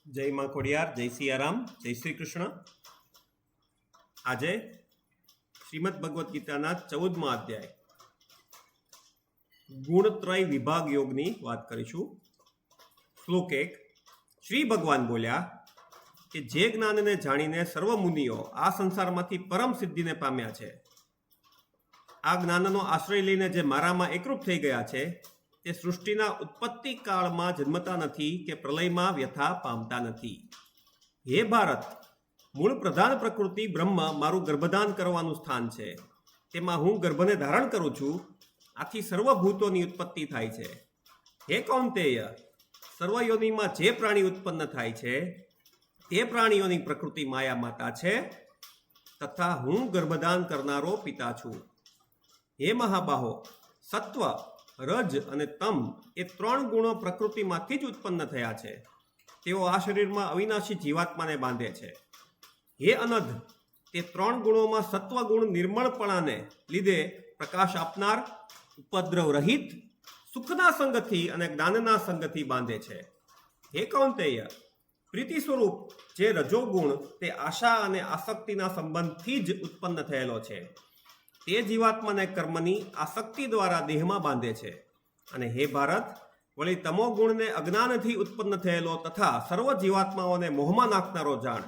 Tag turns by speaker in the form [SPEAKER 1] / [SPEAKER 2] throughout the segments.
[SPEAKER 1] જય માં ખોડિયાર, જય સિયારામ, જય શ્રી કૃષ્ણ. આજે શ્રીમદ ભગવદ્ ગીતાના 14મા અધ્યાય ગુણત્રય વિભાગ યોગની વાત કરીશું. શ્લોક 1. શ્રી ભગવાન બોલ્યા કે જે જ્ઞાનને જાણીને સર્વ મુનિઓ આ સંસારમાંથી પરમ સિદ્ધિને પામ્યા છે, આ જ્ઞાનનો આશ્રય લઈને જે મારામાં એકરૂપ થઈ ગયા છે, તે સૃષ્ટિના ઉત્પત્તિ કાળમાં જન્મતા નથી કે પ્રલયમાં વ્યથા પામતા નથી. હે ભારત, મૂળ પ્રધાન પ્રકૃતિ બ્રહ્મ મારું ગર્ભધાન કરવાનું સ્થાન છે. તેમાં હું ગર્ભને ધારણ કરું છું. આથી સર્વભૂતોની ઉત્પત્તિ થાય છે. હે કૌંતેય, સર્વયોનિમાં જે પ્રાણી ઉત્પન્ન થાય છે તે પ્રાણીઓની પ્રકૃતિ માયા માતા છે, તથા હું ગર્ભધાન કરનારો પિતા છું. હે મહાબાહો, સત્વ, રજ અને તમ એ 3 ગુણો પ્રકૃતિમાંથી જ ઉત્પન્ન થયા છે. તેઓ આ શરીરમાં અવિનાશી જીવાત્માને બાંધે છે. હે અનધ, તે 3 ગુણોમાં સત્વ ગુણ નિર્મળપણાને લીધે પ્રકાશ આપનાર, ઉપદ્રવ રહિત, સુખના સંગથી અને જ્ઞાનના સંગથી બાંધે છે. હે કૌંતેય, પ્રીતિ સ્વરૂપ જે રજોગુણ તે આશા અને આસક્તિના સંબંધથી જ ઉત્પન્ન થયેલો છે. તે જીવાત્માને કર્મની આસક્તિ દ્વારા દેહમાં બાંધે છે. અને હે ભારત, વળી તમો ગુણને અજ્ઞાનથી ઉત્પન્ન થયેલો તથા સર્વ જીવાત્માઓને મોહમાં નાખનારો જાણ,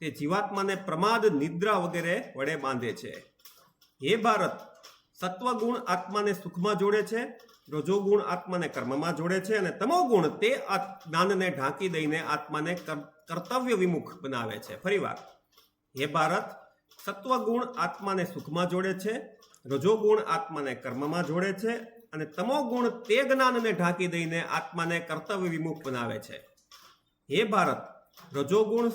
[SPEAKER 1] તે જીવાત્માને પ્રમાદ, નિદ્રા વગેરે વડે બાંધે છે. હે ભારત, સત્વગુણ આત્માને સુખમાં જોડે છે, રજોગુણ આત્માને કર્મમાં જોડે છે, અને તમોગુણ તે જ્ઞાનને ઢાંકી દઈને આત્માને કર્તવ્ય વિમુખ બનાવે છે. ફરીવાર, હે ભારત, સત્વગુણ આત્માને સુખમાં જોડે છે, રજોગુણ આત્માને કર્મમાં જોડે છે, અને તમોગુણ તે જ્ઞાનને ઢાંકી દઈને આત્માને કર્તવ્ય વિમુખ બનાવે છે. હે ભારત, રજોગુણ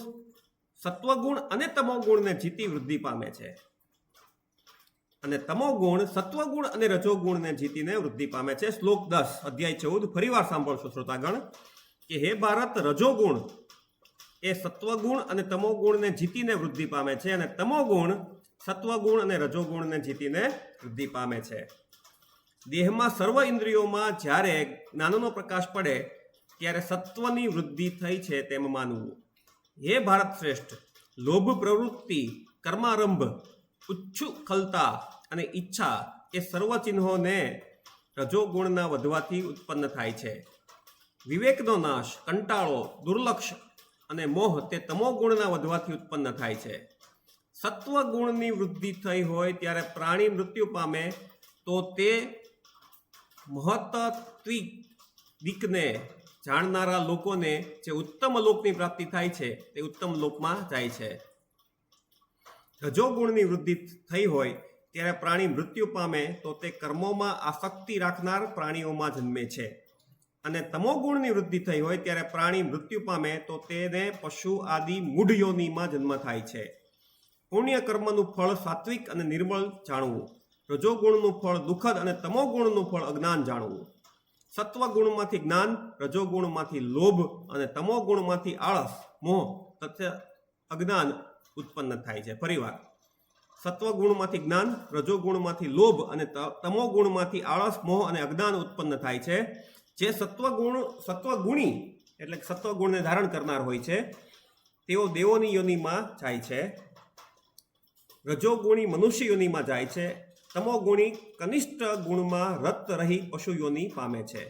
[SPEAKER 1] સત્વગુણ અને તમોગુણને જીતી વૃદ્ધિ પામે છે, અને તમોગુણ સત્વગુણ અને રજોગુણને જીતીને વૃદ્ધિ પામે છે. શ્લોક 10, અધ્યાય 14 ફરીવાર સાંભળશો શ્રોતાગણ કે હે ભારત, રજોગુણ એ સત્વગુણ અને તમોગુણને જીતીને વૃદ્ધિ પામે છે, અને તમોગુણ સત્વગુણ અને રજોગુણને જીતીને વૃદ્ધિ પામે છે. દેહમાં સર્વ ઇન્દ્રિયોમાં જ્યારે જ્ઞાનનો પ્રકાશ પડે ત્યારે સત્વની વૃદ્ધિ થઈ છે તેમ માનવું. હે ભારત શ્રેષ્ઠ, લોભ પ્રવૃત્તિ, કર્મારંભ, ઉચ્છુખલતા અને ઈચ્છા એ સર્વ ચિહ્નોને રજોગુણના વધવાથી ઉત્પન્ન થાય છે. વિવેકનો નાશ, કંટાળો, દુર્લક્ષ અને મોહ તે તમોગુણના વધવાથી ઉત્પન્ન થાય છે. સત્વગુણની વૃદ્ધિ થઈ હોય ત્યારે પ્રાણી મૃત્યુ પામે તો તે મહત્ત્વિકને જાણનારા લોકોને જે ઉત્તમ લોકની પ્રાપ્તિ થાય છે તે ઉત્તમ લોકમાં જાય છે. રજોગુણની વૃદ્ધિ થઈ હોય ત્યારે પ્રાણી મૃત્યુ પામે તો તે કર્મોમાં આસક્તિ રાખનાર પ્રાણીઓમાં જન્મે છે. અને તમોગુણની વૃદ્ધિ થઈ હોય ત્યારે પ્રાણી મૃત્યુ પામે તો તેને પશુ આદિ મૂઢ યોનિમાં જન્મ થાય છે. પુણ્ય કર્મનું ફળ સાત્વિક અને નિર્મળ જાણવું, રજોગુણનું ફળ દુઃખદ અને તમોગુણનું ફળ અજ્ઞાન જાણવું. સત્વગુણમાંથી જ્ઞાન, રજોગુણમાંથી લોભ અને તમોગુણમાંથી આળસ, મોહ તથા અજ્ઞાન ઉત્પન્ન થાય છે. ફરીવાર, સત્વગુણમાંથી જ્ઞાન, રજોગુણમાંથી લોભ અને તમોગુણમાંથી આળસ, મોહ અને અજ્ઞાન ઉત્પન્ન થાય છે. જે સત્વગુણી એટલે સત્વગુણને ધારણ કરનાર હોય છે તેઓ દેવોની યોનિમાં જાય છે, રજોગુણી મનુષ્ય યોનિમાં જાય છે, તમોગુણી કનિષ્ઠ ગુણમાં રત રહી પશુ યોનિ પામે છે.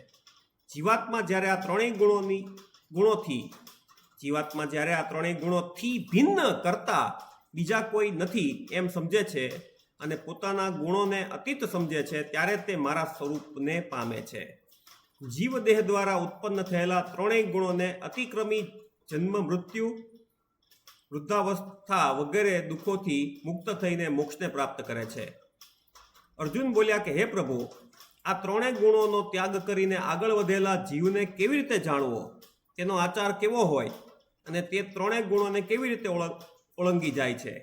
[SPEAKER 1] જીવાત્મા જ્યારે આ ત્રણેય ગુણોથી ભિન્ન કરતા બીજા કોઈ નથી એમ સમજે છે અને પોતાના ગુણોને અતીત સમજે છે, ત્યારે તે મારા સ્વરૂપને પામે છે. જીવદેહ દ્વારા ઉત્પન્ન થયેલા 3 ગુણોને અતિક્રમી જન્મ, મૃત્યુ, વૃદ્ધાવસ્થા વગેરે દુઃખોથી મુક્ત થઈને મોક્ષને પ્રાપ્ત કરે છે. અર્જુન બોલ્યા કે હે પ્રભુ, આ 3 ગુણોનો ત્યાગ કરીને આગળ વધેલા જીવને કેવી રીતે જાણવો, તેનો આચાર કેવો હોય અને તે 3 ગુણોને કેવી રીતે ઓળંગી જાય છે.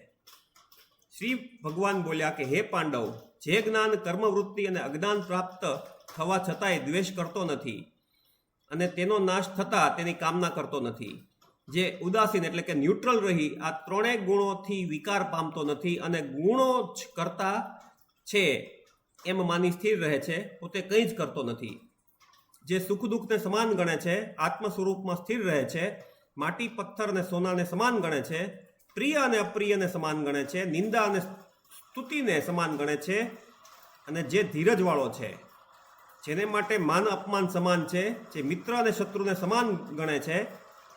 [SPEAKER 1] શ્રી ભગવાન બોલ્યા કે હે પાંડવ, જે જ્ઞાન, કર્મવૃત્તિ અને અજ્ઞાન પ્રાપ્ત થવા છતાંય દ્વેષ કરતો નથી અને તેનો નાશ થતાં તેની કામના કરતો નથી, જે ઉદાસીન એટલે કે ન્યુટ્રલ રહી આ 3 ગુણોથી વિકાર પામતો નથી અને ગુણો જ કરતા છે એમ માની સ્થિર રહે છે, પોતે કંઈ જ કરતો નથી, જે સુખ દુઃખને સમાન ગણે છે, આત્મ સ્વરૂપમાં સ્થિર રહે છે, માટી પથ્થર અને સોનાને સમાન ગણે છે, પ્રિય અને અપ્રિયને સમાન ગણે છે, નિંદા અને સ્તુતિને સમાન ગણે છે, અને જે ધીરજવાળો છે, જેને માટે માન અપમાન સમાન છે, જે મિત્ર અને શત્રુને સમાન ગણે છે,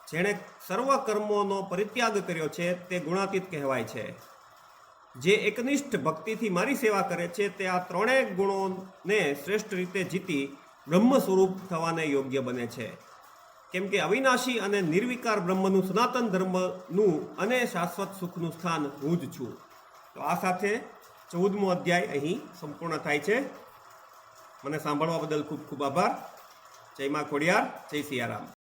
[SPEAKER 1] જેણે સર્વ કર્મોનો પરિત્યાગ કર્યો છે, તે ગુણાતીત કહેવાય છે. જે એકનિષ્ઠ ભક્તિથી મારી સેવા કરે છે, તે આ ત્રણેય ગુણોને શ્રેષ્ઠ રીતે જીતી બ્રહ્મ સ્વરૂપ થવાને યોગ્ય બને છે. કેમ કે અવિનાશી અને નિર્વિકાર બ્રહ્મનું સનાતન ધર્મનું અને શાશ્વત સુખનું સ્થાન હું જ છું. તો આ સાથે 14મો અધ્યાય અહીં સંપૂર્ણ થાય છે. મને સાંભળવા બદલ ખૂબ ખૂબ આભાર. જય મા ખોડિયાર, જય સિયારામ.